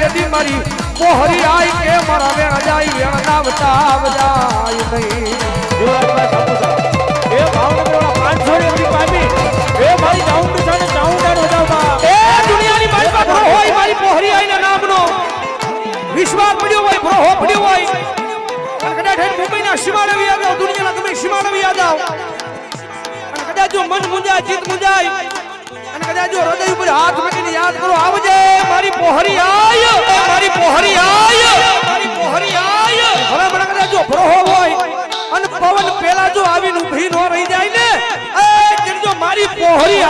તેદી મારી પોહરી આઈ કે મારા વેણ જાય વેણ ના વટાવ જાય નહીં એ ભાવનગર વાળા 500 ની અમરી પામી એ મારી ચાઉંડ સાને ચાઉંડા નો જાવમાં એ દુનિયાની મારી પાસે ભરો હોય મારી પોહરી આઈના નામનો વિશ્વાસ પડ્યો હોય ભરો પડ્યો હોય અને કદાચ મુંબઈના સીમાડે વી આવો દુનિયાના તમે સીમાડે વી આવો અને કદાચ જો મન મુંજાય ચિત્ત મુંજાય અને કદાચ જો હૃદય ઉપર હાથ મૂકીને યાદ કરો આવજે મારી પોહરી આય મારી પોહરી આય મારી પોહરી આય હવે મને કદાચ જો ભરો હોય અને પવન પેલા જો આવીને ઊભી ન રહી જાય ને એ જો મારી પોહરી